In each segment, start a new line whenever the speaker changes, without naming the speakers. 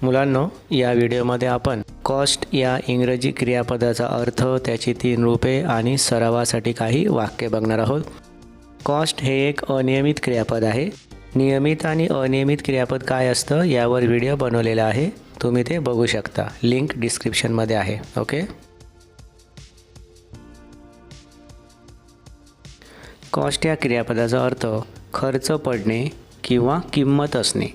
मुलांनो, या व्हिडिओमध्ये आपण कॉस्ट या इंग्रजी क्रियापदाचा अर्थ, त्याची 3 रूपे आणि सरावासाठी काही वाक्य बघणार आहोत. कॉस्ट हे एक अनियमित क्रियापद आहे. नियमित आणि अनियमित क्रियापद काय असतं यावर व्हिडिओ बनवलेला आहे, तुम्ही ते बघू शकता. लिंक डिस्क्रिप्शनमध्ये आहे. ओके. कॉस्ट या क्रियापदाचा अर्थ खर्च पडणे किंवा किंमत असणे.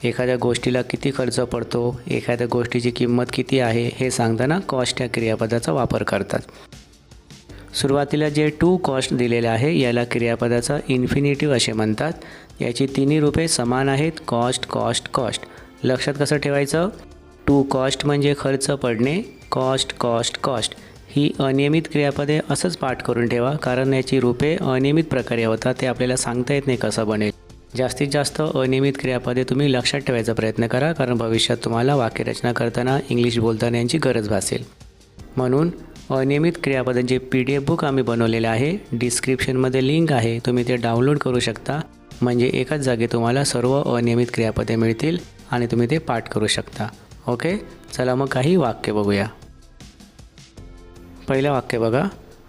एखाद्या गोष्टीला किती खर्च पडतो, एखाद्या गोष्टीची किंमत किती आहे हे सांगताना कॉस्ट या क्रियापदाचा वापर करतात. सुरुवातीला जे टू कॉस्ट दिलेले आहे याला क्रियापदाचा इन्फिनिटिव्ह असे म्हणतात. याची तिन्ही रूपे समान आहेत, कॉस्ट कॉस्ट कॉस्ट. लक्षात कसं ठेवायचं? टू कॉस्ट म्हणजे खर्च पडणे, कॉस्ट कॉस्ट कॉस्ट ही अनियमित क्रियापदे असंच पाठ करून ठेवा, कारण याची रूपे अनियमित प्रकारे होतात. ते आपल्याला सांगता येत नाही कसं बनेल. जास्तीत जास्त अनियमित क्रियापदे तुम्ही लक्षात ठेवायचा प्रयत्न करा, कारण भविष्यात तुम्हाला वाक्यरचना करताना, इंग्लिश बोलताना यांची गरज भासेल. म्हणून अनियमित क्रियापदांचे PDF बुक आम्ही बनवलेले आहे. डिस्क्रिप्शनमध्ये लिंक आहे, तुम्ही ते डाउनलोड करू शकता. म्हणजे एकाच जागी तुम्हाला सर्व अनियमित क्रियापदे मिळतील आणि तुम्ही ते पाठ करू शकता. ओके, चला मग काही वाक्य बघूया. पहिलं वाक्य बघा.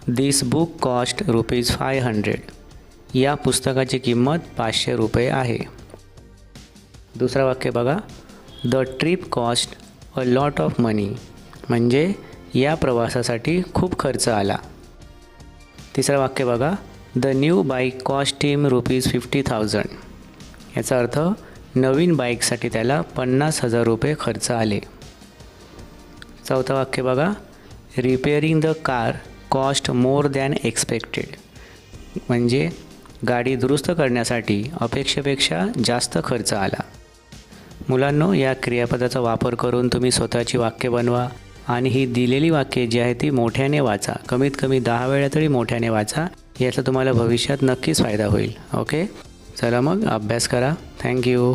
This book cost ₹500. या पुस्तकाची किंमत ₹500 आहे. दुसरं वाक्य बघा. The trip cost a lot of money. म्हणजे या प्रवासासाठी खूप खर्च आला. तिसरं वाक्य बघा. The new bike cost him ₹50,000. याचा अर्थ नवीन बाईकसाठी त्याला ₹50,000 खर्च आले. चौथं वाक्य बघा. Repairing the car cost more than expected. म्हणजे गाडी दुरुस्त करण्यासाठी अपेक्षेपेक्षा जास्त खर्च आला. मुलांनो, या क्रियापदाचा वापर करून तुम्ही स्वतःची वाक्य बनवा आणि ही दिलेली वाक्ये जी आहे ती मोठ्याने वाचा. कमीत कमी 10 वेळा तरी मोठ्याने वाचा. याचा तुम्हाला भविष्यात नक्कीच फायदा होईल. ओके, चला मग अभ्यास करा. थँक्यू.